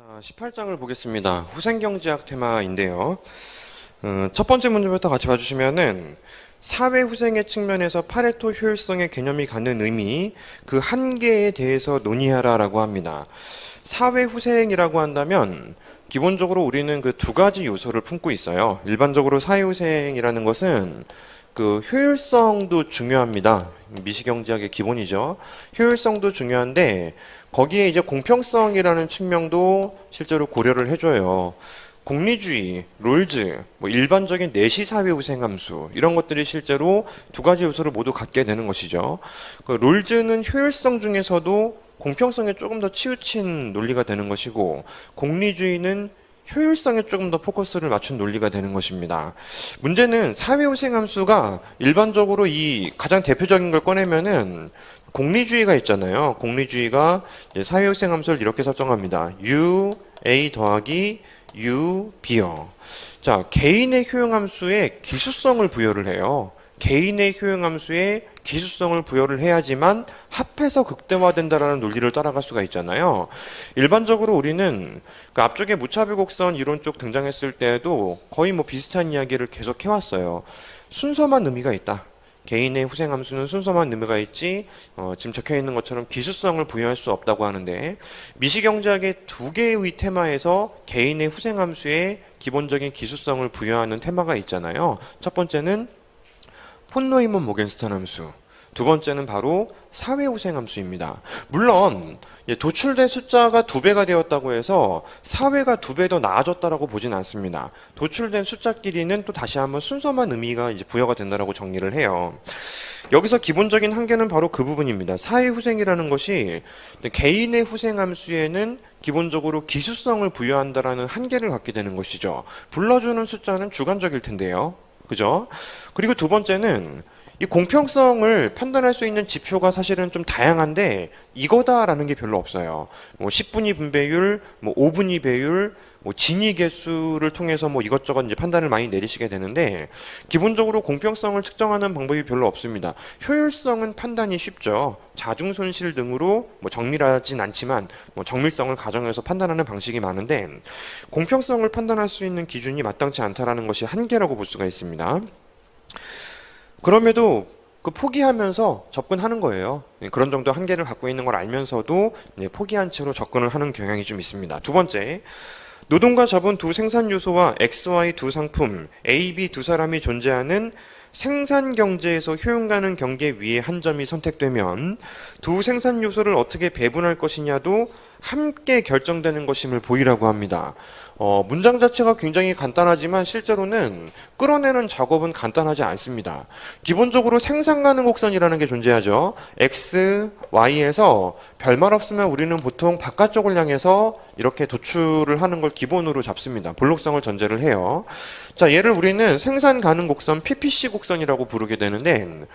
18장을 보겠습니다. 후생경제학 테마인데요. 첫 번째 문제부터 같이 봐주시면은 사회후생의 측면에서 파레토 효율성의 개념이 갖는 의미, 그 한계에 대해서 논의하라라고 합니다. 사회후생이라고 한다면 기본적으로 우리는 그 두 가지 요소를 품고 있어요. 일반적으로 사회후생이라는 것은 그 효율성도 중요합니다. 미시경제학의 기본이죠. 효율성도 중요한데 거기에 이제 공평성이라는 측면도 실제로 고려를 해줘요. 공리주의, 롤즈, 일반적인 내시 사회후생 함수 이런 것들이 실제로 두 가지 요소를 모두 갖게 되는 것이죠. 그 롤즈는 효율성 중에서도 공평성에 조금 더 치우친 논리가 되는 것이고 공리주의는 효율성에 조금 더 포커스를 맞춘 논리가 되는 것입니다. 문제는 사회후생 함수가 일반적으로 이 가장 대표적인 걸 꺼내면은 공리주의가 있잖아요. 공리주의가 사회후생 함수를 이렇게 설정합니다. U, A 더하기 U, B요. 자, 개인의 효용함수에 기수성을 부여를 해요. 개인의 효용함수에 기수성을 부여를 해야지만 합해서 극대화된다라는 논리를 따라갈 수가 있잖아요. 일반적으로 우리는 그 앞쪽에 무차별 곡선 이론 쪽 등장했을 때에도 거의 비슷한 이야기를 계속 해왔어요. 순서만 의미가 있다. 개인의 후생함수는 순서만 의미가 있지 지금 적혀있는 것처럼 기수성을 부여할 수 없다고 하는데 미시경제학의 두 개의 테마에서 개인의 후생함수에 기본적인 기수성을 부여하는 테마가 있잖아요. 첫 번째는 폰 노이먼 모겐스탄 함수, 두 번째는 바로 사회후생 함수입니다. 물론 도출된 숫자가 2배가 되었다고 해서 사회가 2배 더 나아졌다라고 보진 않습니다. 도출된 숫자끼리는 또 다시 한번 순서만 의미가 이제 부여가 된다라고 정리를 해요. 여기서 기본적인 한계는 바로 그 부분입니다. 사회후생이라는 것이 개인의 후생함수에는 기본적으로 기수성을 부여한다라는 한계를 갖게 되는 것이죠. 불러주는 숫자는 주관적일 텐데요. 그죠? 그리고 두 번째는 이 공평성을 판단할 수 있는 지표가 사실은 좀 다양한데 이거다라는 게 별로 없어요. 10분위 분배율, 5분위 배율, 진위 개수를 통해서 이것저것 이제 판단을 많이 내리시게 되는데 기본적으로 공평성을 측정하는 방법이 별로 없습니다. 효율성은 판단이 쉽죠. 자중 손실 등으로 정밀하진 않지만 정밀성을 가정해서 판단하는 방식이 많은데 공평성을 판단할 수 있는 기준이 마땅치 않다라는 것이 한계라고 볼 수가 있습니다. 그럼에도 포기하면서 접근하는 거예요. 그런 정도 한계를 갖고 있는 걸 알면서도 포기한 채로 접근을 하는 경향이 좀 있습니다. 두 번째, 노동과 자본 두 생산 요소와 XY 두 상품, A, B 두 사람이 존재하는 생산 경제에서 효용 가는 경계 위에 한 점이 선택되면 두 생산 요소를 어떻게 배분할 것이냐도 함께 결정되는 것임을 보이라고 합니다. 문장 자체가 굉장히 간단하지만 실제로는 끌어내는 작업은 간단하지 않습니다. 기본적으로 생산 가능 곡선이라는 게 존재하죠. X, Y에서 별말 없으면 우리는 보통 바깥쪽을 향해서 이렇게 도출을 하는 걸 기본으로 잡습니다. 볼록성을 전제를 해요. 자, 얘를 우리는 생산 가능 곡선 PPC 곡선이라고 부르게 되는데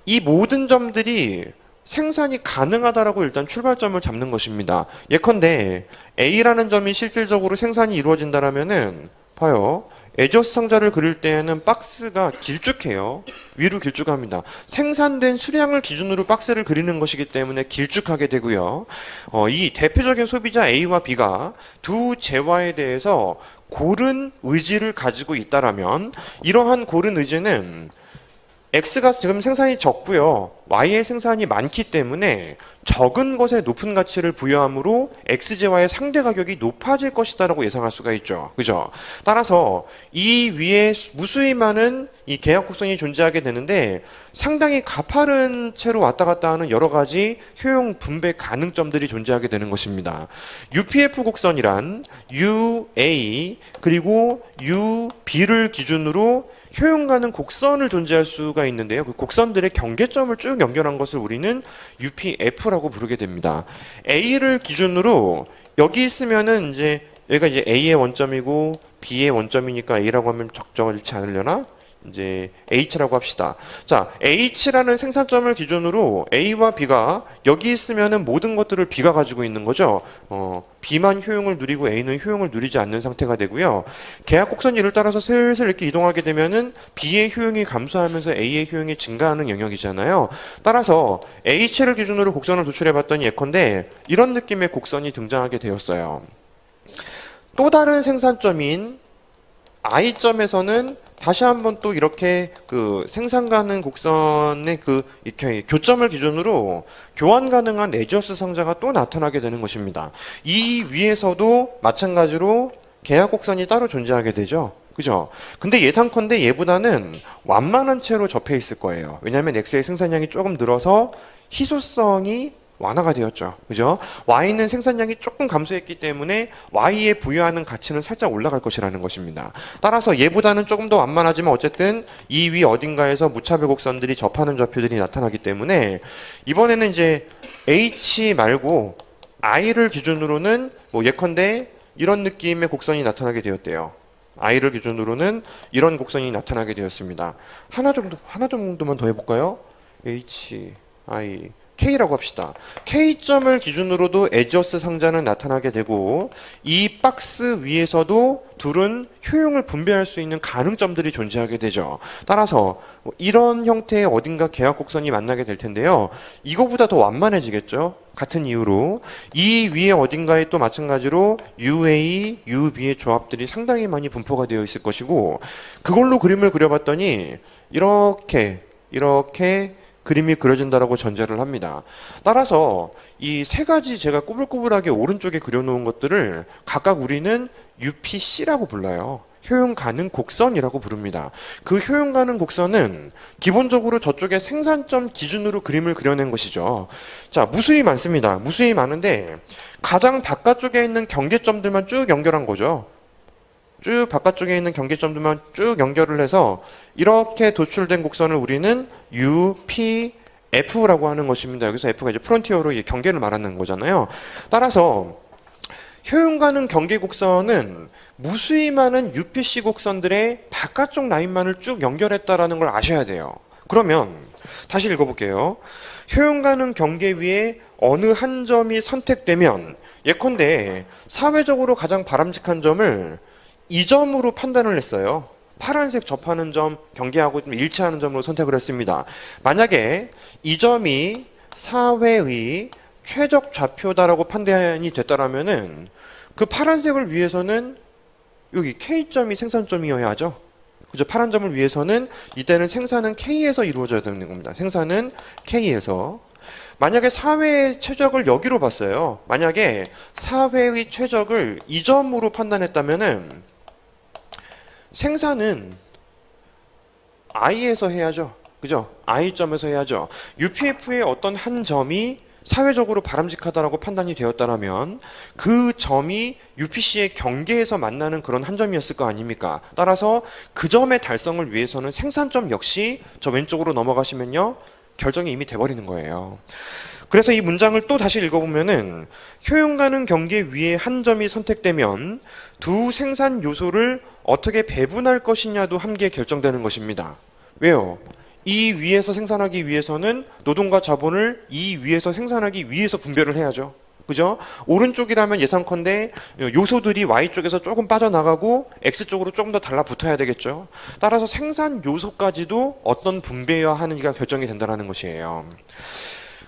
이 모든 점들이 생산이 가능하다라고 일단 출발점을 잡는 것입니다. 예컨대 A라는 점이 실질적으로 생산이 이루어진다라면은 봐요. 에저스 상자를 그릴 때에는 박스가 길쭉해요. 위로 길쭉합니다. 생산된 수량을 기준으로 박스를 그리는 것이기 때문에 길쭉하게 되고요. 이 대표적인 소비자 A와 B가 두 재화에 대해서 고른 의지를 가지고 있다라면 이러한 고른 의지는 X가 지금 생산이 적고요. Y의 생산이 많기 때문에 적은 것에 높은 가치를 부여함으로 X제와의 상대 가격이 높아질 것이다라고 예상할 수가 있죠. 그죠? 따라서 이 위에 무수히 많은 이 계약 곡선이 존재하게 되는데 상당히 가파른 채로 왔다 갔다 하는 여러 가지 효용 분배 가능점들이 존재하게 되는 것입니다. UPF 곡선이란 UA 그리고 UB를 기준으로 효용 가능 곡선을 존재할 수가 있는데요. 그 곡선들의 경계점을 쭉 연결한 것을 우리는 UPF라고 부르게 됩니다. A를 기준으로 여기 있으면은 얘가 A의 원점이고 B의 원점이니까 A라고 하면 적절치 않으려나? 이제 H라고 합시다. 자, H라는 생산점을 기준으로 A와 B가 여기 있으면은 모든 것들을 B가 가지고 있는 거죠. B만 효용을 누리고 A는 효용을 누리지 않는 상태가 되고요. 계약 곡선 이를 따라서 슬슬 이렇게 이동하게 되면은 B의 효용이 감소하면서 A의 효용이 증가하는 영역이잖아요. 따라서 H를 기준으로 곡선을 도출해 봤더니 예컨대 이런 느낌의 곡선이 등장하게 되었어요. 또 다른 생산점인 I점에서는 다시 한번 또 이렇게 그 생산 가능 곡선의 그 이렇게 교점을 기준으로 교환 가능한 에지어스 상자가 또 나타나게 되는 것입니다. 이 위에서도 마찬가지로 계약 곡선이 따로 존재하게 되죠. 그죠? 근데 예상컨대 얘보다는 완만한 채로 접해 있을 거예요. 왜냐하면 X의 생산량이 조금 늘어서 희소성이 완화가 되었죠. 그죠? Y는 생산량이 조금 감소했기 때문에 Y에 부여하는 가치는 살짝 올라갈 것이라는 것입니다. 따라서 얘보다는 조금 더 완만하지만 어쨌든 이 위 어딘가에서 무차별 곡선들이 접하는 좌표들이 나타나기 때문에 이번에는 이제 H 말고 I를 기준으로는 뭐 예컨대 이런 느낌의 곡선이 나타나게 되었대요. I를 기준으로는 이런 곡선이 나타나게 되었습니다. 하나 정도만 더 해볼까요? H, I, K라고 합시다. K점을 기준으로도 에지어스 상자는 나타나게 되고 이 박스 위에서도 둘은 효용을 분배할 수 있는 가능점들이 존재하게 되죠. 따라서 이런 형태의 어딘가 계약 곡선이 만나게 될 텐데요. 이거보다 더 완만해지겠죠. 같은 이유로 이 위에 어딘가에 또 마찬가지로 UA, UB의 조합들이 상당히 많이 분포가 되어 있을 것이고 그걸로 그림을 그려봤더니 이렇게 그림이 그려진다라고 전제를 합니다. 따라서 이 세 가지 제가 꾸불꾸불하게 오른쪽에 그려놓은 것들을 각각 우리는 UPC라고 불러요. 효용 가능 곡선이라고 부릅니다. 그 효용 가능 곡선은 기본적으로 저쪽에 생산점 기준으로 그림을 그려낸 것이죠. 자, 무수히 많습니다. 무수히 많은데 가장 바깥쪽에 있는 경계점들만 쭉 연결한 거죠. 쭉 바깥쪽에 있는 경계점들만 쭉 연결을 해서 이렇게 도출된 곡선을 우리는 UPF라고 하는 것입니다. 여기서 F가 이제 프론티어로 경계를 말하는 거잖아요. 따라서 효용 가능 경계 곡선은 무수히 많은 UPC 곡선들의 바깥쪽 라인만을 쭉 연결했다라는 걸 아셔야 돼요. 그러면 다시 읽어볼게요. 효용 가능 경계 위에 어느 한 점이 선택되면 예컨대 사회적으로 가장 바람직한 점을 이 점으로 판단을 했어요. 파란색 접하는 점, 경계하고 좀 일치하는 점으로 선택을 했습니다. 만약에 이 점이 사회의 최적 좌표다라고 판단이 됐다라면은 그 파란색을 위해서는 여기 K점이 생산점이어야 하죠. 그죠? 파란 점을 위해서는 이때는 생산은 K에서 이루어져야 되는 겁니다. 생산은 K에서. 만약에 사회의 최적을 여기로 봤어요. 만약에 사회의 최적을 이 점으로 판단했다면은 생산은 I에서 해야죠. 그죠? I점에서 해야죠. UPF의 어떤 한 점이 사회적으로 바람직하다라고 판단이 되었다면 그 점이 UPC의 경계에서 만나는 그런 한 점이었을 거 아닙니까? 따라서 그 점의 달성을 위해서는 생산점 역시 저 왼쪽으로 넘어가시면요. 결정이 이미 돼버리는 거예요. 그래서 이 문장을 또 다시 읽어보면은 효용 가능 경계 위에 한 점이 선택되면 두 생산 요소를 어떻게 배분할 것이냐도 함께 결정되는 것입니다. 왜요? 이 위에서 생산하기 위해서는 노동과 자본을 이 위에서 생산하기 위해서 분배를 해야죠. 그죠? 오른쪽이라면 예상컨대 요소들이 Y쪽에서 조금 빠져나가고 X쪽으로 조금 더 달라붙어야 되겠죠. 따라서 생산 요소까지도 어떤 분배해야 하는지가 결정이 된다는 것이에요.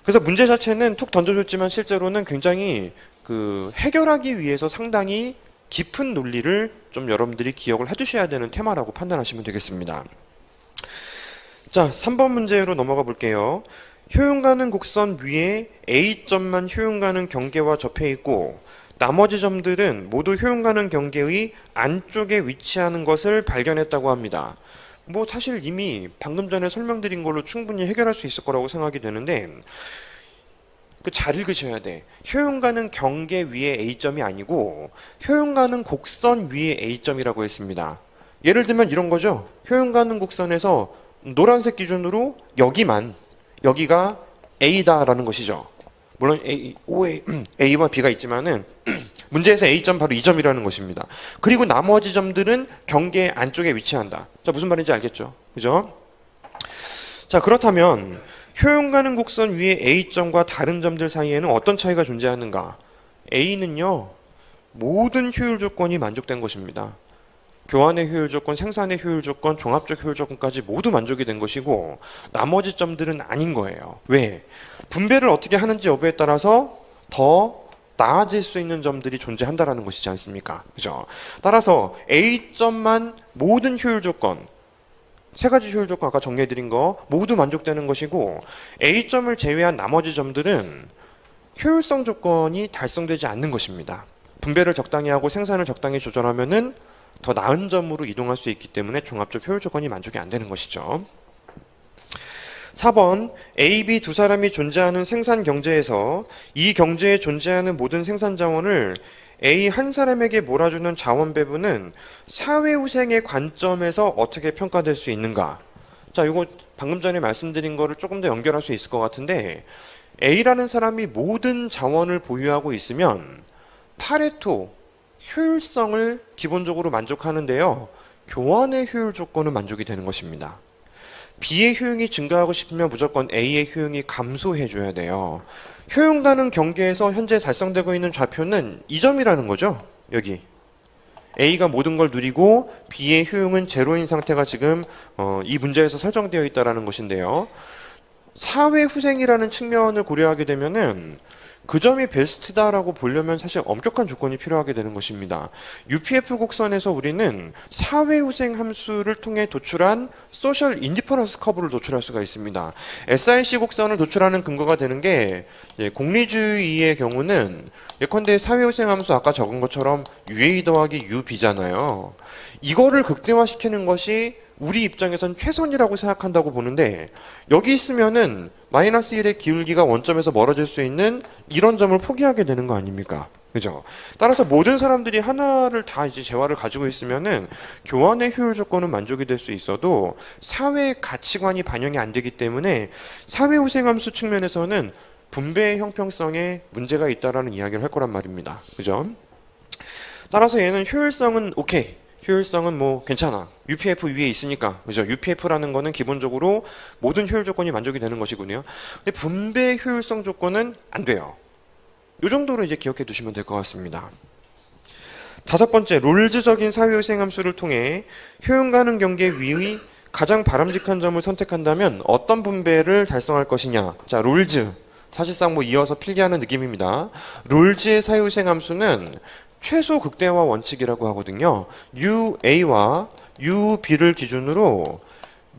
그래서 문제 자체는 툭 던져줬지만 실제로는 굉장히 해결하기 위해서 상당히 깊은 논리를 좀 여러분들이 기억을 해두셔야 되는 테마라고 판단하시면 되겠습니다. 자, 3번 문제로 넘어가 볼게요. 효용 가능 곡선 위에 A점만 효용 가능 경계와 접해 있고 나머지 점들은 모두 효용 가능 경계의 안쪽에 위치하는 것을 발견했다고 합니다. 뭐 사실 이미 방금 전에 설명드린 걸로 충분히 해결할 수 있을 거라고 생각이 되는데 잘 읽으셔야 돼. 효용 가능 경계 위에 A점이 아니고 효용 가능 곡선 위에 A점이라고 했습니다. 예를 들면 이런 거죠. 효용 가능 곡선에서 노란색 기준으로 여기가 A다라는 것이죠. 물론 A와 B가 있지만은 문제에서 A점 바로 이 점이라는 것입니다. 그리고 나머지 점들은 경계 안쪽에 위치한다. 자, 무슨 말인지 알겠죠? 그죠? 자, 그렇다면 효용 가능 곡선 위에 A점과 다른 점들 사이에는 어떤 차이가 존재하는가? A는요, 모든 효율 조건이 만족된 것입니다. 교환의 효율 조건, 생산의 효율 조건, 종합적 효율 조건까지 모두 만족이 된 것이고 나머지 점들은 아닌 거예요. 왜? 분배를 어떻게 하는지 여부에 따라서 더 나아질 수 있는 점들이 존재한다라는 것이지 않습니까? 그죠? 따라서 A점만 모든 효율 조건, 세 가지 효율 조건 아까 정리해드린 거 모두 만족되는 것이고, A점을 제외한 나머지 점들은 효율성 조건이 달성되지 않는 것입니다. 분배를 적당히 하고 생산을 적당히 조절하면은 더 나은 점으로 이동할 수 있기 때문에 종합적 효율 조건이 만족이 안 되는 것이죠. 4번, A, B 두 사람이 존재하는 생산 경제에서 이 경제에 존재하는 모든 생산 자원을 A 한 사람에게 몰아주는 자원 배분은 사회후생의 관점에서 어떻게 평가될 수 있는가? 자, 이거 방금 전에 말씀드린 거를 조금 더 연결할 수 있을 것 같은데, A라는 사람이 모든 자원을 보유하고 있으면 파레토, 효율성을 기본적으로 만족하는데요. 교환의 효율 조건은 만족이 되는 것입니다. B의 효용이 증가하고 싶으면 무조건 A의 효용이 감소해줘야 돼요. 효용가능 경계에서 현재 달성되고 있는 좌표는 이 점이라는 거죠. 여기. A가 모든 걸 누리고 B의 효용은 제로인 상태가 지금 이 문제에서 설정되어 있다는 것인데요. 사회후생이라는 측면을 고려하게 되면은 그 점이 베스트다라고 보려면 사실 엄격한 조건이 필요하게 되는 것입니다. UPF 곡선에서 우리는 사회후생 함수를 통해 도출한 소셜 인디퍼런스 커브를 도출할 수가 있습니다. SIC 곡선을 도출하는 근거가 되는 게 공리주의의 경우는 예컨대 사회후생 함수 아까 적은 것처럼 UA 더하기 UB잖아요. 이거를 극대화시키는 것이 우리 입장에선 최선이라고 생각한다고 보는데, 여기 있으면은 마이너스 1의 기울기가 원점에서 멀어질 수 있는 이런 점을 포기하게 되는 거 아닙니까? 그죠? 따라서 모든 사람들이 하나를 다 이제 재화를 가지고 있으면은 교환의 효율 조건은 만족이 될 수 있어도 사회 가치관이 반영이 안 되기 때문에 사회후생함수 측면에서는 분배의 형평성에 문제가 있다라는 이야기를 할 거란 말입니다. 그죠? 따라서 얘는 효율성은 오케이. 효율성은 뭐 괜찮아. UPF 위에 있으니까. 그죠? UPF라는 거는 기본적으로 모든 효율 조건이 만족이 되는 것이군요. 근데 분배 효율성 조건은 안 돼요. 이 정도로 이제 기억해 두시면 될 것 같습니다. 5번째, 롤즈적인 사회후생 함수를 통해 효용 가능 경계 위의 가장 바람직한 점을 선택한다면 어떤 분배를 달성할 것이냐. 자, 롤즈. 사실상 뭐 이어서 필기하는 느낌입니다. 롤즈의 사회후생 함수는 최소 극대화 원칙이라고 하거든요. UA와 UB를 기준으로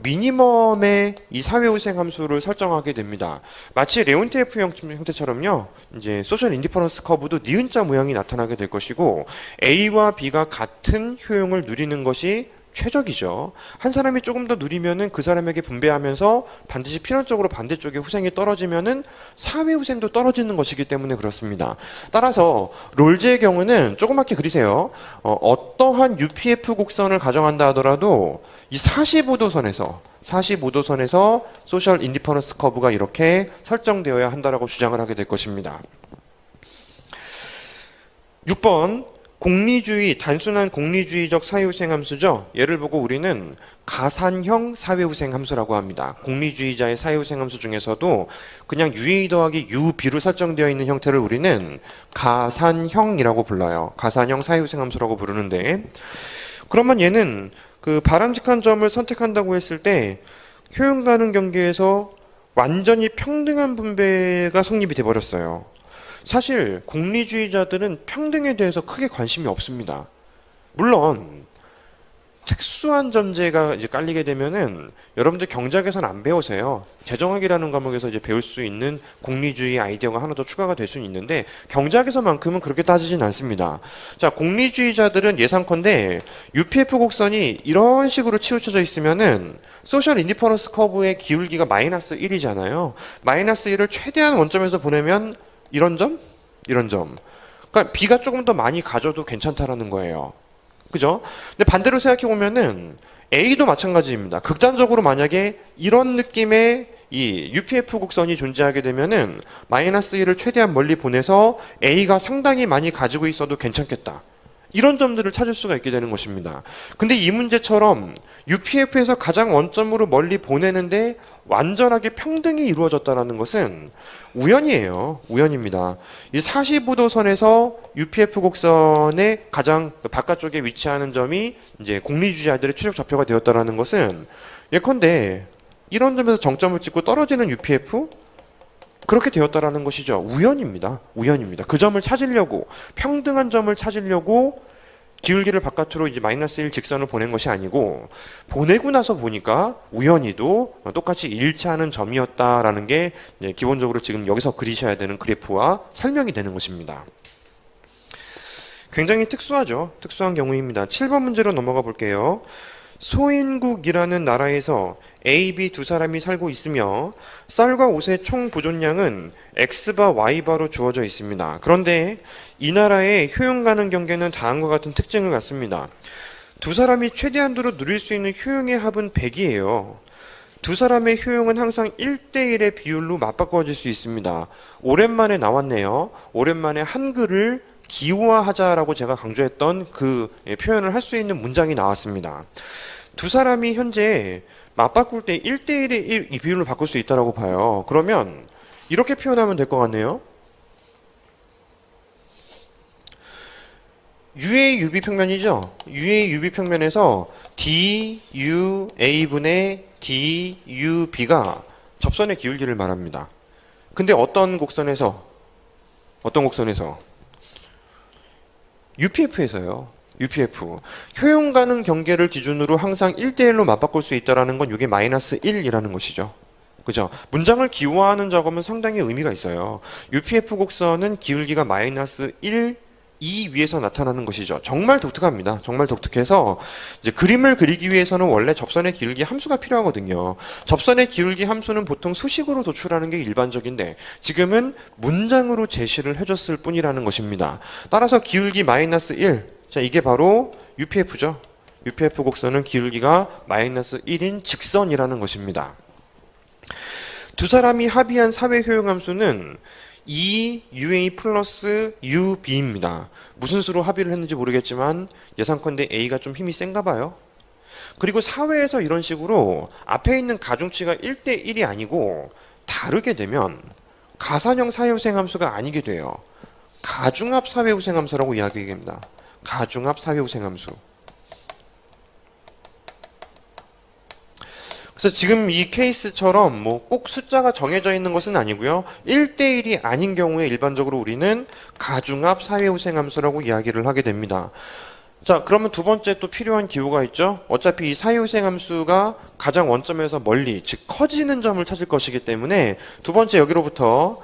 미니멈의 이 사회후생 함수를 설정하게 됩니다. 마치 레온티에프 형태처럼요. 이제 소셜 인디퍼런스 커브도 니은자 모양이 나타나게 될 것이고, A와 B가 같은 효용을 누리는 것이 최적이죠. 한 사람이 조금 더 누리면은 그 사람에게 분배하면서 반드시 필연적으로 반대쪽에 후생이 떨어지면은 사회 후생도 떨어지는 것이기 때문에 그렇습니다. 따라서 롤즈의 경우는 조그맣게 그리세요. 어떠한 UPF 곡선을 가정한다 하더라도 이 45도선에서 소셜 인디퍼런스 커브가 이렇게 설정되어야 한다라고 주장을 하게 될 것입니다. 6번, 단순한 공리주의적 사회후생 함수죠. 얘를 보고 우리는 가산형 사회후생 함수라고 합니다. 공리주의자의 사회후생 함수 중에서도 그냥 UA 더하기 UB로 설정되어 있는 형태를 우리는 가산형이라고 불러요. 가산형 사회후생 함수라고 부르는데, 그러면 얘는 그 바람직한 점을 선택한다고 했을 때 효용 가능 경계에서 완전히 평등한 분배가 성립이 돼버렸어요. 사실 공리주의자들은 평등에 대해서 크게 관심이 없습니다. 물론 특수한 전제가 이제 깔리게 되면은 여러분들 경제학에서는 안 배우세요. 재정학이라는 과목에서 이제 배울 수 있는 공리주의 아이디어가 하나 더 추가가 될 수는 있는데, 경제학에서만큼은 그렇게 따지진 않습니다. 자, 공리주의자들은 예상컨대 UPF 곡선이 이런 식으로 치우쳐져 있으면은 소셜 인디퍼런스 커브의 기울기가 마이너스 1이잖아요. 마이너스 1을 최대한 원점에서 보내면 이런 점? 이런 점. 그러니까 B가 조금 더 많이 가져도 괜찮다라는 거예요. 그죠? 근데 반대로 생각해보면은 A도 마찬가지입니다. 극단적으로 만약에 이런 느낌의 이 UPF 곡선이 존재하게 되면은 마이너스 1을 최대한 멀리 보내서 A가 상당히 많이 가지고 있어도 괜찮겠다. 이런 점들을 찾을 수가 있게 되는 것입니다. 근데 이 문제처럼 UPF에서 가장 원점으로 멀리 보내는데 완전하게 평등이 이루어졌다는 것은 우연이에요. 우연입니다. 이 45도 선에서 UPF 곡선의 가장 바깥쪽에 위치하는 점이 이제 공리주의자들의 최적 좌표가 되었다는 것은 예컨대 이런 점에서 정점을 찍고 떨어지는 UPF, 그렇게 되었다라는 것이죠. 우연입니다. 우연입니다. 그 점을 찾으려고, 평등한 점을 찾으려고 기울기를 바깥으로 이제 마이너스 1 직선을 보낸 것이 아니고, 보내고 나서 보니까 우연히도 똑같이 일치하는 점이었다라는 게 기본적으로 지금 여기서 그리셔야 되는 그래프와 설명이 되는 것입니다. 굉장히 특수하죠. 특수한 경우입니다. 7번 문제로 넘어가 볼게요. 소인국이라는 나라에서 A, B 두 사람이 살고 있으며 쌀과 옷의 총 부존량은 X바 Y바로 주어져 있습니다. 그런데 이 나라의 효용 가능 경계는 다음과 같은 특징을 갖습니다. 두 사람이 최대한도로 누릴 수 있는 효용의 합은 100이에요. 두 사람의 효용은 항상 1대1의 비율로 맞바꿔질 수 있습니다. 오랜만에 나왔네요. 오랜만에 한글을 기호화하자라고 제가 강조했던 그 표현을 할 수 있는 문장이 나왔습니다. 두 사람이 현재 맞바꿀 때 1대1의 이 비율로 바꿀 수 있다고 봐요. 그러면 이렇게 표현하면 될 것 같네요. U의 UB 평면이죠. U의 UB 평면에서 DUA분의 DUB가 접선의 기울기를 말합니다. 근데 어떤 곡선에서? UPF에서요. UPF. 효용 가능 경계를 기준으로 항상 1대1로 맞바꿀 수 있다는 건 이게 마이너스 1이라는 것이죠. 그죠? 문장을 기호화하는 작업은 상당히 의미가 있어요. UPF 곡선은 기울기가 마이너스 1, 2 위에서 나타나는 것이죠. 정말 독특합니다. 정말 독특해서 이제 그림을 그리기 위해서는 원래 접선의 기울기 함수가 필요하거든요. 접선의 기울기 함수는 보통 수식으로 도출하는 게 일반적인데 지금은 문장으로 제시를 해줬을 뿐이라는 것입니다. 따라서 기울기 마이너스 1. 자, 이게 바로 UPF죠. UPF 곡선은 기울기가 마이너스 1인 직선이라는 것입니다. 두 사람이 합의한 사회 효용 함수는 EUA 플러스 UB입니다. 무슨 수로 합의를 했는지 모르겠지만 예상컨대 A가 좀 힘이 센가 봐요. 그리고 사회에서 이런 식으로 앞에 있는 가중치가 1대1이 아니고 다르게 되면 가산형 사회후생함수가 아니게 돼요. 가중합 사회후생함수라고 이야기합니다. 가중합 사회후생함수. 그래서 지금 이 케이스처럼 뭐 꼭 숫자가 정해져 있는 것은 아니고요. 1대1이 아닌 경우에 일반적으로 우리는 가중합 사회후생함수라고 이야기를 하게 됩니다. 자, 그러면 두 번째 또 필요한 기호가 있죠. 어차피 이 사회후생함수가 가장 원점에서 멀리, 즉 커지는 점을 찾을 것이기 때문에 두 번째 여기로부터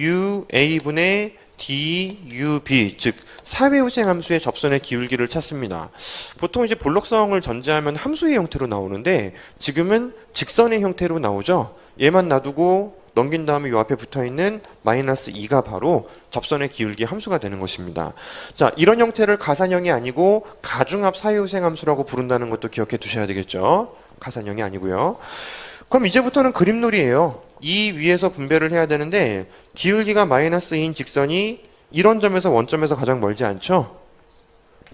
DUA분의 DUB, 즉 사회후생함수의 접선의 기울기를 찾습니다. 보통 이제 볼록성을 전제하면 함수의 형태로 나오는데 지금은 직선의 형태로 나오죠. 얘만 놔두고 넘긴 다음에 이 앞에 붙어있는 마이너스 2가 바로 접선의 기울기 함수가 되는 것입니다. 자, 이런 형태를 가산형이 아니고 가중합 사회후생함수라고 부른다는 것도 기억해 두셔야 되겠죠. 가산형이 아니고요. 그럼 이제부터는 그림놀이에요. 이 위에서 분배를 해야 되는데 기울기가 마이너스 2인 직선이 이런 점에서 원점에서 가장 멀지 않죠?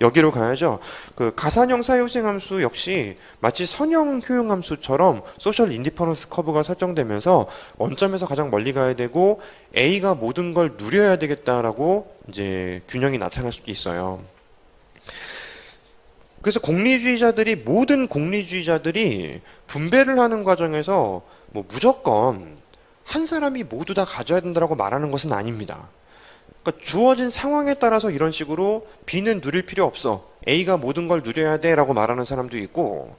여기로 가야죠. 그 가산형 사회후생함수 역시 마치 선형 효용함수처럼 소셜 인디퍼런스 커브가 설정되면서 원점에서 가장 멀리 가야 되고 A가 모든 걸 누려야 되겠다라고 이제 균형이 나타날 수도 있어요. 그래서 모든 공리주의자들이 분배를 하는 과정에서 뭐 무조건 한 사람이 모두 다 가져야 된다고 말하는 것은 아닙니다. 그러니까 주어진 상황에 따라서 이런 식으로 B는 누릴 필요 없어. A가 모든 걸 누려야 돼 라고 말하는 사람도 있고,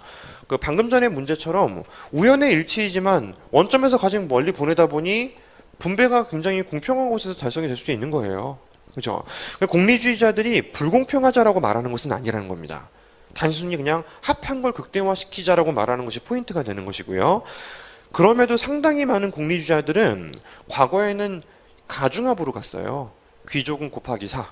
그 방금 전의 문제처럼 우연의 일치이지만 원점에서 가장 멀리 보내다 보니 분배가 굉장히 공평한 곳에서 달성이 될 수도 있는 거예요. 그죠? 공리주의자들이 불공평하자라고 말하는 것은 아니라는 겁니다. 단순히 그냥 합한 걸 극대화시키자라고 말하는 것이 포인트가 되는 것이고요. 그럼에도 상당히 많은 공리주의자들은 과거에는 가중합으로 갔어요. 귀족은 곱하기 4,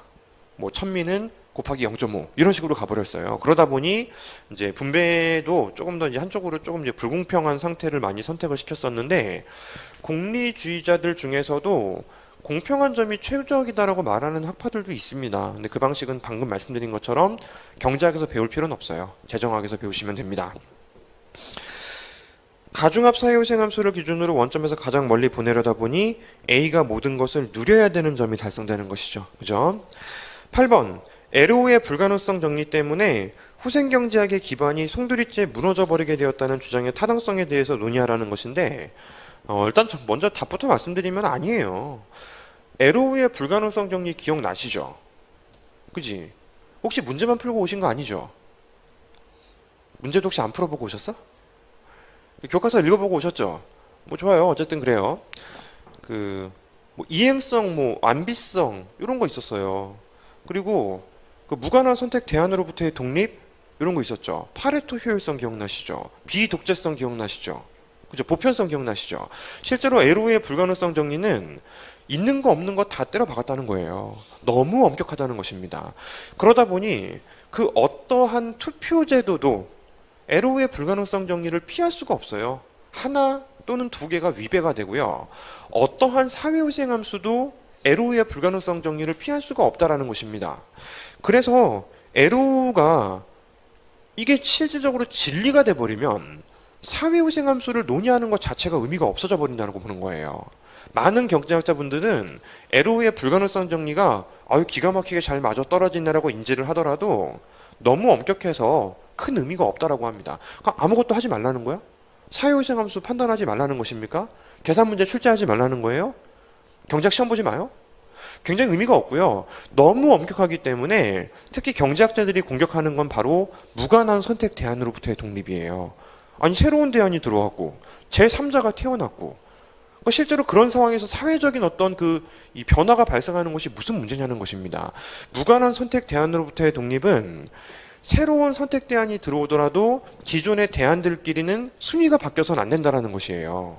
뭐 천민은 곱하기 0.5 이런 식으로 가버렸어요. 그러다 보니 이제 분배도 조금 더 이제 한쪽으로 조금 이제 불공평한 상태를 많이 선택을 시켰었는데 공리주의자들 중에서도 공평한 점이 최적이다라고 말하는 학파들도 있습니다. 근데 그 방식은 방금 말씀드린 것처럼 경제학에서 배울 필요는 없어요. 재정학에서 배우시면 됩니다. 가중합 사회후생함수를 기준으로 원점에서 가장 멀리 보내려다 보니 A가 모든 것을 누려야 되는 점이 달성되는 것이죠. 그죠? 8번. LO의 불가능성 정리 때문에 후생경제학의 기반이 송두리째 무너져 버리게 되었다는 주장의 타당성에 대해서 논의하라는 것인데, 일단 먼저 답부터 말씀드리면 아니에요. LO의 불가능성 정리 기억나시죠? 그지? 혹시 문제만 풀고 오신 거 아니죠? 문제도 혹시 안 풀어보고 오셨어? 교과서 읽어보고 오셨죠? 뭐 좋아요. 어쨌든 그래요. 뭐 이행성, 뭐 완비성 이런 거 있었어요. 그리고 그 무관한 선택 대안으로부터의 독립 이런 거 있었죠. 파레토 효율성 기억나시죠? 비독재성 기억나시죠? 그죠? 보편성 기억나시죠? 실제로 LO의 불가능성 정리는 있는 거 없는 거 다 때려 박았다는 거예요. 너무 엄격하다는 것입니다. 그러다 보니 그 어떠한 투표 제도도 LO의 불가능성 정리를 피할 수가 없어요. 하나 또는 두 개가 위배가 되고요. 어떠한 사회후생 함수도 LO의 불가능성 정리를 피할 수가 없다라는 것입니다. 그래서 LO가 이게 실질적으로 진리가 돼버리면 사회후생 함수를 논의하는 것 자체가 의미가 없어져 버린다고 보는 거예요. 많은 경제학자분들은 LO의 불가능성 정리가 기가 막히게 잘 맞아 떨어진다라고 인지를 하더라도 너무 엄격해서 큰 의미가 없다라고 합니다. 그러니까 아무것도 하지 말라는 거야? 사회후생 함수 판단하지 말라는 것입니까? 계산 문제 출제하지 말라는 거예요? 경제학 시험 보지 마요? 굉장히 의미가 없고요. 너무 엄격하기 때문에 특히 경제학자들이 공격하는 건 바로 무관한 선택 대안으로부터의 독립이에요. 아니 새로운 대안이 들어왔고 제3자가 태어났고 실제로 그런 상황에서 사회적인 어떤 이 변화가 발생하는 것이 무슨 문제냐는 것입니다. 무관한 선택 대안으로부터의 독립은 새로운 선택 대안이 들어오더라도 기존의 대안들끼리는 순위가 바뀌어서는 안 된다는 것이에요.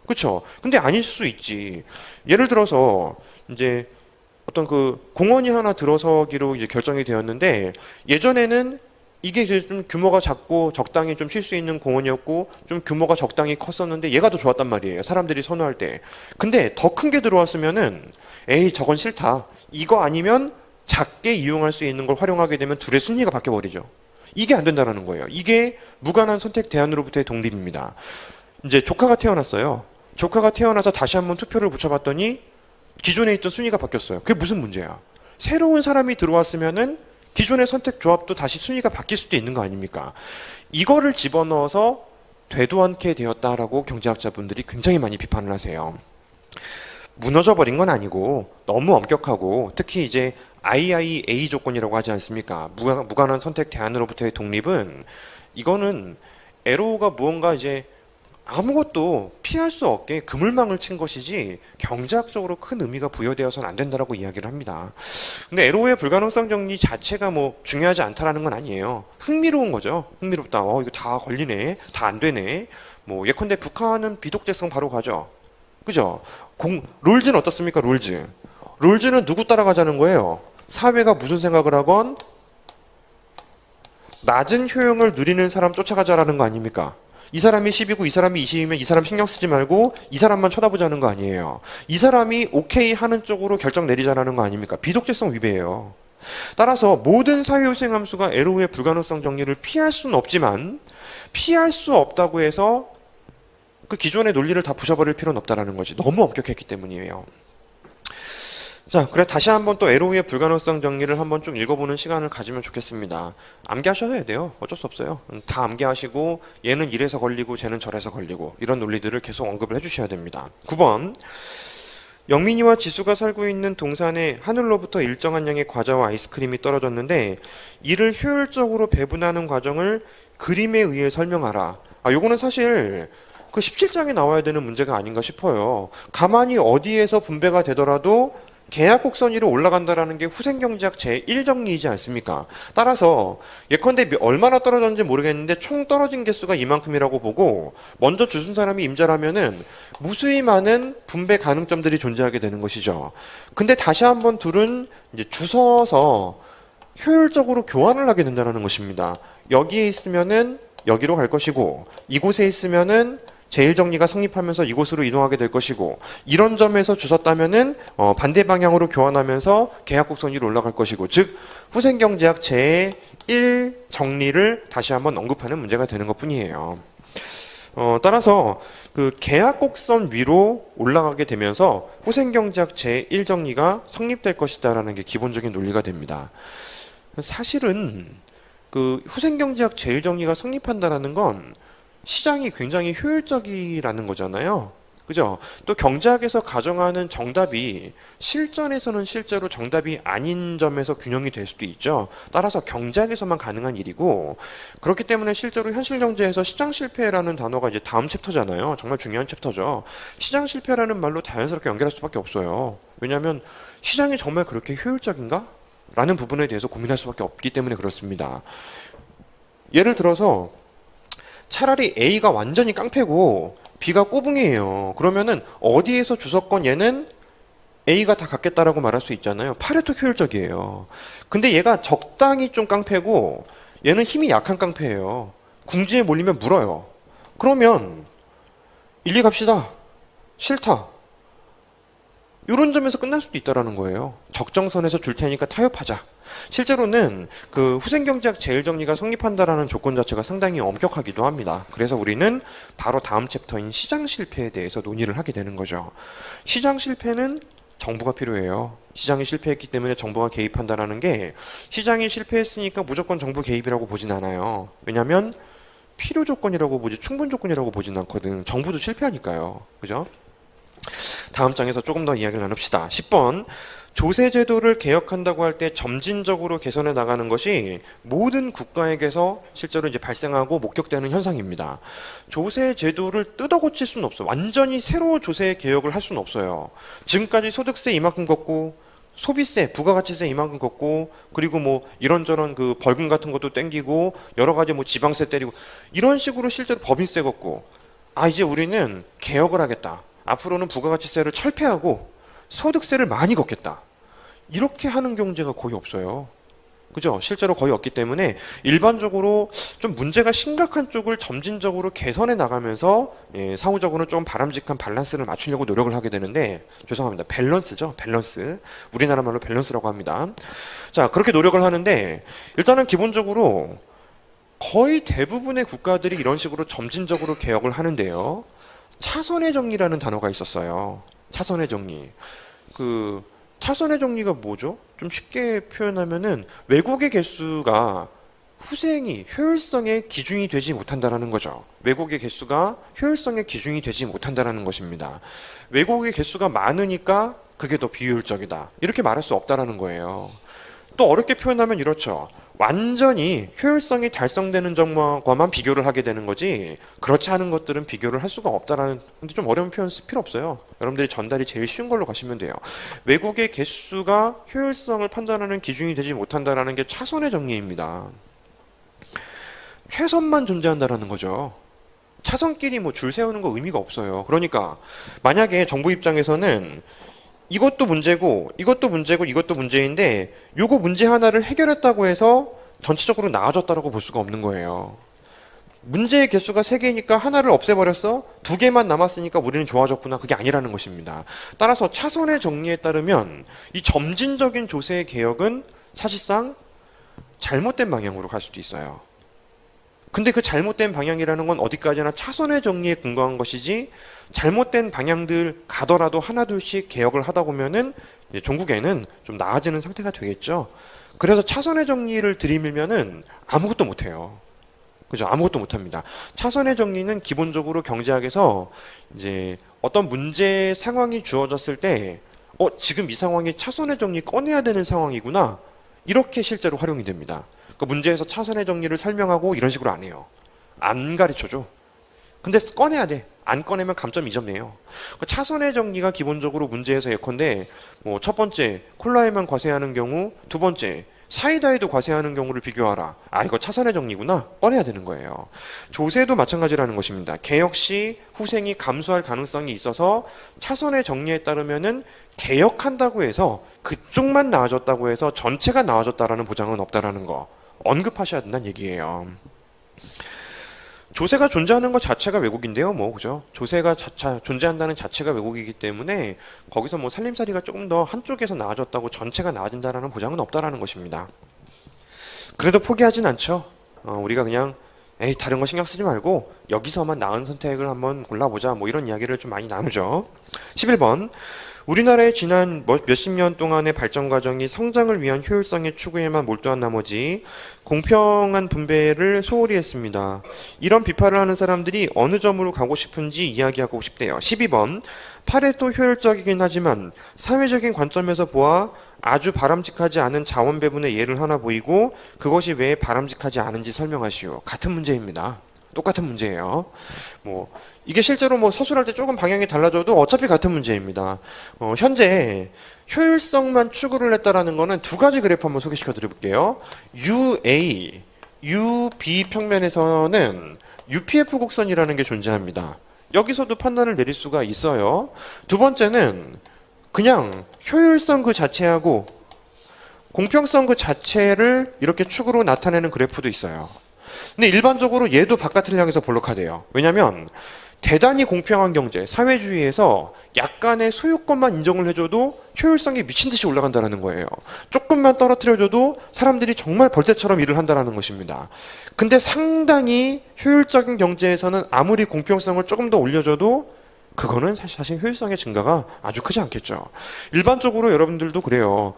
그렇죠? 근데 아닐 수 있지. 예를 들어서 이제 어떤 공원이 하나 들어서기로 이제 결정이 되었는데 예전에는 이게 이제 좀 규모가 작고 적당히 좀 쉴 수 있는 공원이었고 좀 규모가 적당히 컸었는데 얘가 더 좋았단 말이에요. 사람들이 선호할 때. 근데 더 큰 게 들어왔으면은 에이 저건 싫다. 이거 아니면 작게 이용할 수 있는 걸 활용하게 되면 둘의 순위가 바뀌어버리죠. 이게 안 된다는 거예요. 이게 무관한 선택 대안으로부터의 독립입니다. 이제 조카가 태어났어요. 조카가 태어나서 다시 한번 투표를 붙여봤더니 기존에 있던 순위가 바뀌었어요. 그게 무슨 문제야? 새로운 사람이 들어왔으면은 기존의 선택 조합도 다시 순위가 바뀔 수도 있는 거 아닙니까? 이거를 집어넣어서 되도 않게 되었다라고 경제학자분들이 굉장히 많이 비판을 하세요. 무너져 버린 건 아니고 너무 엄격하고 특히 이제 IIA 조건이라고 하지 않습니까? 무관한 선택 대안으로부터의 독립은 이거는 LO가 무언가 이제 아무것도 피할 수 없게 그물망을 친 것이지 경제학적으로 큰 의미가 부여되어서는 안 된다라고 이야기를 합니다. 근데 LO의 불가능성 정리 자체가 뭐 중요하지 않다라는 건 아니에요. 흥미로운 거죠. 흥미롭다. 이거 다 걸리네. 다 안 되네. 뭐 예컨대 북한은 비독재성 바로 가죠. 그죠? 롤즈는 어떻습니까? 롤즈는 누구 따라가자는 거예요? 사회가 무슨 생각을 하건 낮은 효용을 누리는 사람 쫓아가자라는 거 아닙니까? 이 사람이 10이고 이 사람이 20이면 이 사람 신경 쓰지 말고 이 사람만 쳐다보자는 거 아니에요. 이 사람이 오케이 하는 쪽으로 결정 내리자라는 거 아닙니까? 비독재성 위배예요. 따라서 모든 사회효생 함수가 LO의 불가능성 정리를 피할 수는 없지만 피할 수 없다고 해서 그 기존의 논리를 다 부셔버릴 필요는 없다라는 거지. 너무 엄격했기 때문이에요. 자, 그래 다시 한번 또 LO의 불가능성 정리를 한번 쭉 읽어보는 시간을 가지면 좋겠습니다. 암기하셔야 돼요. 어쩔 수 없어요. 다 암기하시고 얘는 이래서 걸리고 쟤는 저래서 걸리고 이런 논리들을 계속 언급을 해주셔야 됩니다. 9번 영민이와 지수가 살고 있는 동산에 하늘로부터 일정한 양의 과자와 아이스크림이 떨어졌는데 이를 효율적으로 배분하는 과정을 그림에 의해 설명하라. 요거는 사실 그 17장에 나와야 되는 문제가 아닌가 싶어요. 가만히 어디에서 분배가 되더라도 계약 곡선 위로 올라간다라는 게 후생경제학 제1정리이지 않습니까? 따라서 예컨대 얼마나 떨어졌는지 모르겠는데 총 떨어진 개수가 이만큼이라고 보고 먼저 주순 사람이 임자라면은 무수히 많은 분배 가능점들이 존재하게 되는 것이죠. 근데 다시 한번 둘은 이제 주서서 효율적으로 교환을 하게 된다는 것입니다. 여기에 있으면은 여기로 갈 것이고 이곳에 있으면은 제1정리가 성립하면서 이곳으로 이동하게 될 것이고 이런 점에서 주섰다면은 반대 방향으로 교환하면서 계약곡선 위로 올라갈 것이고 즉 후생경제학 제1정리를 다시 한번 언급하는 문제가 되는 것뿐이에요. 따라서 그 계약곡선 위로 올라가게 되면서 후생경제학 제1정리가 성립될 것이다라는 게 기본적인 논리가 됩니다. 사실은 그 후생경제학 제1정리가 성립한다라는 건 시장이 굉장히 효율적이라는 거잖아요. 그죠? 또 경제학에서 가정하는 정답이 실전에서는 실제로 정답이 아닌 점에서 균형이 될 수도 있죠. 따라서 경제학에서만 가능한 일이고, 그렇기 때문에 실제로 현실 경제에서 시장 실패라는 단어가 이제 다음 챕터잖아요. 정말 중요한 챕터죠. 시장 실패라는 말로 자연스럽게 연결할 수밖에 없어요. 왜냐하면 시장이 정말 그렇게 효율적인가? 라는 부분에 대해서 고민할 수밖에 없기 때문에 그렇습니다. 예를 들어서 차라리 A가 완전히 깡패고 B가 꼬붕이에요. 그러면은 어디에서 주석권 얘는 A가 다 갖겠다라고 말할 수 있잖아요. 파레토 효율적이에요. 근데 얘가 적당히 좀 깡패고 얘는 힘이 약한 깡패예요. 궁지에 몰리면 물어요. 그러면 일리 갑시다. 싫다. 이런 점에서 끝날 수도 있다라는 거예요. 적정선에서 줄 테니까 타협하자. 실제로는 그 후생경제학 제일정리가 성립한다라는 조건 자체가 상당히 엄격하기도 합니다. 그래서 우리는 바로 다음 챕터인 시장 실패에 대해서 논의를 하게 되는 거죠. 시장 실패는 정부가 필요해요. 시장이 실패했기 때문에 정부가 개입한다라는 게 시장이 실패했으니까 무조건 정부 개입이라고 보진 않아요. 왜냐하면 필요 조건이라고 보지 충분 조건이라고 보진 않거든. 정부도 실패하니까요. 그죠? 다음 장에서 조금 더 이야기를 나눕시다. 10번. 조세제도를 개혁한다고 할 때 점진적으로 개선해 나가는 것이 모든 국가에게서 실제로 이제 발생하고 목격되는 현상입니다. 조세제도를 뜯어 고칠 수는 없어요. 완전히 새로 조세 개혁을 할 수는 없어요. 지금까지 소득세 이만큼 걷고 소비세, 부가가치세 이만큼 걷고 그리고 뭐 이런저런 그 벌금 같은 것도 땡기고 여러 가지 뭐 지방세 때리고 이런 식으로 실제로 법인세 걷고 이제 우리는 개혁을 하겠다. 앞으로는 부가가치세를 철폐하고 소득세를 많이 걷겠다. 이렇게 하는 경제가 거의 없어요. 그죠? 실제로 거의 없기 때문에 일반적으로 좀 문제가 심각한 쪽을 점진적으로 개선해 나가면서 사후적으로는 좀 바람직한 밸런스를 맞추려고 노력을 하게 되는데 죄송합니다. 밸런스죠. 밸런스. 우리나라 말로 밸런스라고 합니다. 자, 그렇게 노력을 하는데 일단은 기본적으로 거의 대부분의 국가들이 이런 식으로 점진적으로 개혁을 하는데요. 차선의 정리라는 단어가 있었어요. 차선의 정리. 차선의 정리가 뭐죠? 좀 쉽게 표현하면은 왜곡의 개수가 후생이 효율성의 기준이 되지 못한다라는 거죠. 왜곡의 개수가 효율성의 기준이 되지 못한다라는 것입니다. 왜곡의 개수가 많으니까 그게 더 비효율적이다. 이렇게 말할 수 없다라는 거예요. 또 어렵게 표현하면 이렇죠. 완전히 효율성이 달성되는 점과만 비교를 하게 되는 거지 그렇지 않은 것들은 비교를 할 수가 없다라는 근데 좀 어려운 표현 쓸 필요 없어요. 여러분들이 전달이 제일 쉬운 걸로 가시면 돼요. 왜곡의 개수가 효율성을 판단하는 기준이 되지 못한다라는 게 차선의 정리입니다. 최선만 존재한다라는 거죠. 차선끼리 뭐 줄 세우는 거 의미가 없어요. 그러니까 만약에 정부 입장에서는 이것도 문제고 이것도 문제고 이것도 문제인데 요거 문제 하나를 해결했다고 해서 전체적으로 나아졌다고 볼 수가 없는 거예요. 문제의 개수가 3개니까 하나를 없애버렸어? 2개만 남았으니까 우리는 좋아졌구나. 그게 아니라는 것입니다. 따라서 차선의 정리에 따르면 이 점진적인 조세의 개혁은 사실상 잘못된 방향으로 갈 수도 있어요. 근데 그 잘못된 방향이라는 건 어디까지나 차선의 정리에 근거한 것이지 잘못된 방향들 가더라도 하나둘씩 개혁을 하다 보면은 종국에는 좀 나아지는 상태가 되겠죠. 그래서 차선의 정리를 들이밀면은 아무것도 못해요. 그죠? 아무것도 못합니다. 차선의 정리는 기본적으로 경제학에서 이제 어떤 문제 상황이 주어졌을 때 지금 이 상황이 차선의 정리 꺼내야 되는 상황이구나. 이렇게 실제로 활용이 됩니다. 그 문제에서 차선의 정리를 설명하고 이런 식으로 안 해요. 안 가르쳐줘. 근데 꺼내야 돼. 안 꺼내면 감점 2점이에요. 차선의 정리가 기본적으로 문제에서 예컨대 뭐 첫 번째 콜라에만 과세하는 경우, 두 번째 사이다에도 과세하는 경우를 비교하라. 이거 차선의 정리구나. 꺼내야 되는 거예요. 조세도 마찬가지라는 것입니다. 개혁 시 후생이 감소할 가능성이 있어서 차선의 정리에 따르면은 개혁한다고 해서 그쪽만 나아졌다고 해서 전체가 나아졌다라는 보장은 없다라는 거. 언급하셔야 된다는 얘기예요. 조세가 존재하는 것 자체가 왜곡인데요, 그죠? 조세가 존재한다는 자체가 왜곡이기 때문에 거기서 뭐 살림살이가 조금 더 한쪽에서 나아졌다고 전체가 나아진다는 보장은 없다라는 것입니다. 그래도 포기하진 않죠. 우리가 그냥 다른 거 신경 쓰지 말고 여기서만 나은 선택을 한번 골라보자. 뭐 이런 이야기를 좀 많이 나누죠. 11번. 우리나라의 지난 몇십 년 동안의 발전 과정이 성장을 위한 효율성의 추구에만 몰두한 나머지 공평한 분배를 소홀히 했습니다. 이런 비판을 하는 사람들이 어느 점으로 가고 싶은지 이야기하고 싶대요. 12번. 파레토 효율적이긴 하지만 사회적인 관점에서 보아 아주 바람직하지 않은 자원 배분의 예를 하나 보이고 그것이 왜 바람직하지 않은지 설명하시오. 같은 문제입니다. 똑같은 문제예요. 이게 실제로 서술할 때 조금 방향이 달라져도 어차피 같은 문제입니다. 현재 효율성만 추구를 했다라는 거는 두 가지 그래프 한번 소개시켜 드려볼게요. UA, UB 평면에서는 UPF 곡선이라는 게 존재합니다. 여기서도 판단을 내릴 수가 있어요. 두 번째는 그냥 효율성 그 자체하고 공평성 그 자체를 이렇게 축으로 나타내는 그래프도 있어요. 근데 일반적으로 얘도 바깥을 향해서 볼록하대요. 왜냐면 대단히 공평한 경제, 사회주의에서 약간의 소유권만 인정을 해줘도 효율성이 미친 듯이 올라간다는 거예요. 조금만 떨어뜨려줘도 사람들이 정말 벌떼처럼 일을 한다는 것입니다. 근데 상당히 효율적인 경제에서는 아무리 공평성을 조금 더 올려줘도 그거는 사실 효율성의 증가가 아주 크지 않겠죠. 일반적으로 여러분들도 그래요.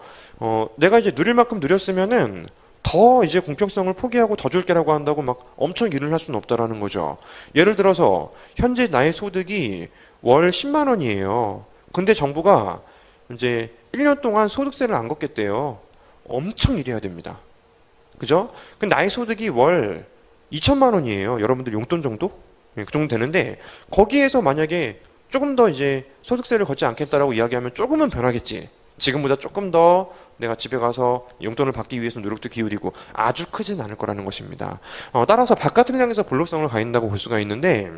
내가 이제 누릴 만큼 누렸으면은 더 이제 공평성을 포기하고 더 줄게라고 한다고 막 엄청 일을 할 수는 없다라는 거죠. 예를 들어서 현재 나의 소득이 월 10만 원이에요. 근데 정부가 이제 1년 동안 소득세를 안 걷겠대요. 엄청 일해야 됩니다. 그죠? 근데 나의 소득이 월 2천만 원이에요. 여러분들 용돈 정도? 그 정도 되는데 거기에서 만약에 조금 더 이제 소득세를 걷지 않겠다라고 이야기하면 조금은 변하겠지. 지금보다 조금 더 내가 집에 가서 용돈을 받기 위해서 노력도 기울이고 아주 크진 않을 거라는 것입니다. 따라서 바깥을 향해서 볼록성을 가진다고 볼 수가 있는데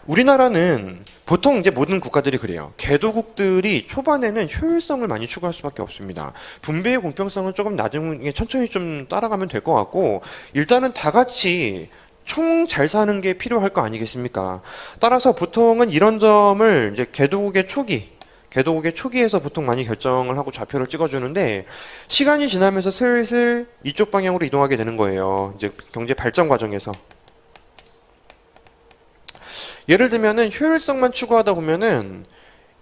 우리나라는 보통 이제 모든 국가들이 그래요. 개도국들이 초반에는 효율성을 많이 추구할 수밖에 없습니다. 분배의 공평성은 조금 나중에 천천히 좀 따라가면 될 것 같고 일단은 다 같이 총 잘 사는 게 필요할 거 아니겠습니까? 따라서 보통은 이런 점을 이제 개도국의 초기에서 보통 많이 결정을 하고 좌표를 찍어주는데 시간이 지나면서 슬슬 이쪽 방향으로 이동하게 되는 거예요. 이제 경제 발전 과정에서. 예를 들면은 효율성만 추구하다 보면은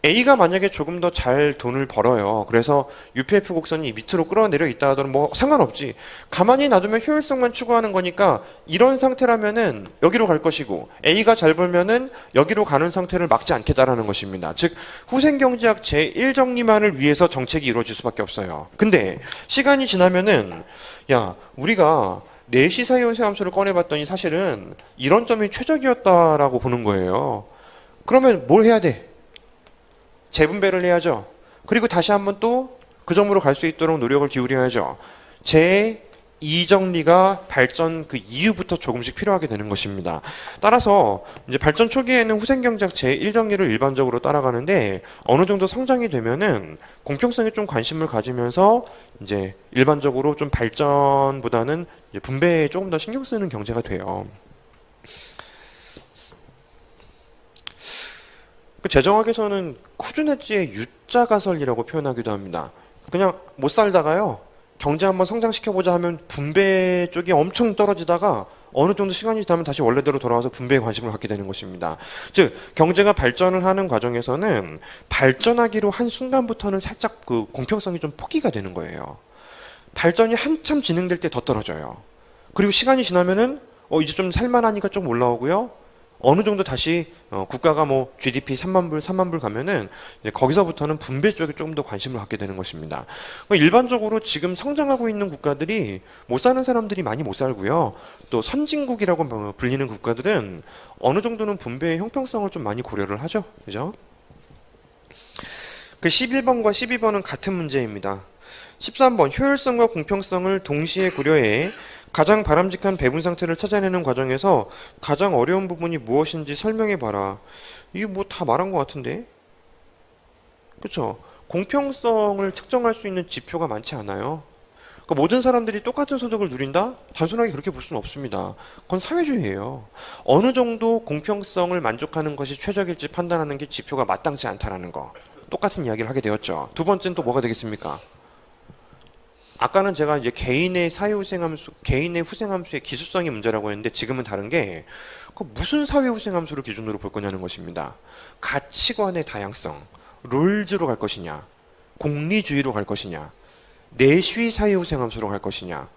A가 만약에 조금 더 잘 돈을 벌어요. 그래서 UPF 곡선이 밑으로 끌어내려 있다 하더라도 뭐 상관없지. 가만히 놔두면 효율성만 추구하는 거니까 이런 상태라면은 여기로 갈 것이고 A가 잘 벌면은 여기로 가는 상태를 막지 않겠다라는 것입니다. 즉 후생경제학 제1정리만을 위해서 정책이 이루어질 수밖에 없어요. 근데 시간이 지나면은 야 우리가 내시사이온세함수를 꺼내봤더니 사실은 이런 점이 최적이었다라고 보는 거예요. 그러면 뭘 해야 돼? 재분배를 해야죠. 그리고 다시 한번 또 그 점으로 갈 수 있도록 노력을 기울여야죠. 제2정리가 발전 그 이후부터 조금씩 필요하게 되는 것입니다. 따라서 이제 발전 초기에는 후생경제학 제1정리를 일반적으로 따라가는데 어느 정도 성장이 되면은 공평성에 좀 관심을 가지면서 이제 일반적으로 좀 발전보다는 이제 분배에 조금 더 신경 쓰는 경제가 돼요. 재정학에서는 쿠즈네츠의 U자가설이라고 표현하기도 합니다. 그냥 못 살다가요. 경제 한번 성장시켜보자 하면 분배 쪽이 엄청 떨어지다가 어느 정도 시간이 지나면 다시 원래대로 돌아와서 분배에 관심을 갖게 되는 것입니다. 즉 경제가 발전을 하는 과정에서는 발전하기로 한 순간부터는 살짝 그 공평성이 좀 포기가 되는 거예요. 발전이 한참 진행될 때 더 떨어져요. 그리고 시간이 지나면은 이제 좀 살만하니까 좀 올라오고요. 어느 정도 다시 국가가 뭐 GDP 3만 불 가면은 이제 거기서부터는 분배 쪽에 조금 더 관심을 갖게 되는 것입니다. 일반적으로 지금 성장하고 있는 국가들이 못 사는 사람들이 많이 못 살고요. 또 선진국이라고 불리는 국가들은 어느 정도는 분배의 형평성을 좀 많이 고려를 하죠. 그죠? 그 11번과 12번은 같은 문제입니다. 13번 효율성과 공평성을 동시에 고려해 가장 바람직한 배분 상태를 찾아내는 과정에서 가장 어려운 부분이 무엇인지 설명해봐라. 이게 뭐 다 말한 것 같은데? 그쵸? 공평성을 측정할 수 있는 지표가 많지 않아요. 그러니까 모든 사람들이 똑같은 소득을 누린다? 단순하게 그렇게 볼 수는 없습니다. 그건 사회주의예요. 어느 정도 공평성을 만족하는 것이 최적일지 판단하는 게 지표가 마땅치 않다라는 거. 똑같은 이야기를 하게 되었죠. 두 번째는 또 뭐가 되겠습니까? 아까는 제가 이제 개인의 사회후생함수, 개인의 후생함수의 기술성이 문제라고 했는데 지금은 다른 게 무슨 사회후생함수를 기준으로 볼 거냐는 것입니다. 가치관의 다양성, 롤즈로 갈 것이냐, 공리주의로 갈 것이냐, 내시 사회후생함수로 갈 것이냐,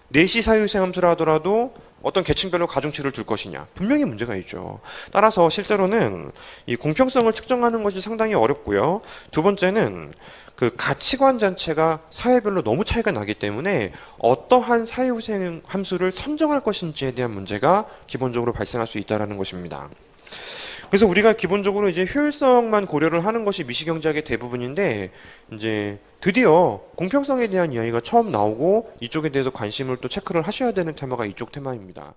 내시 사회후생함수라 하더라도 어떤 계층별로 가중치를 둘 것이냐, 분명히 문제가 있죠. 따라서 실제로는 이 공평성을 측정하는 것이 상당히 어렵고요. 두 번째는 그 가치관 자체가 사회별로 너무 차이가 나기 때문에 어떠한 사회후생 함수를 선정할 것인지에 대한 문제가 기본적으로 발생할 수 있다는 것입니다. 그래서 우리가 기본적으로 이제 효율성만 고려를 하는 것이 미시경제학의 대부분인데, 이제 드디어 공평성에 대한 이야기가 처음 나오고 이쪽에 대해서 관심을 또 체크를 하셔야 되는 테마가 이쪽 테마입니다.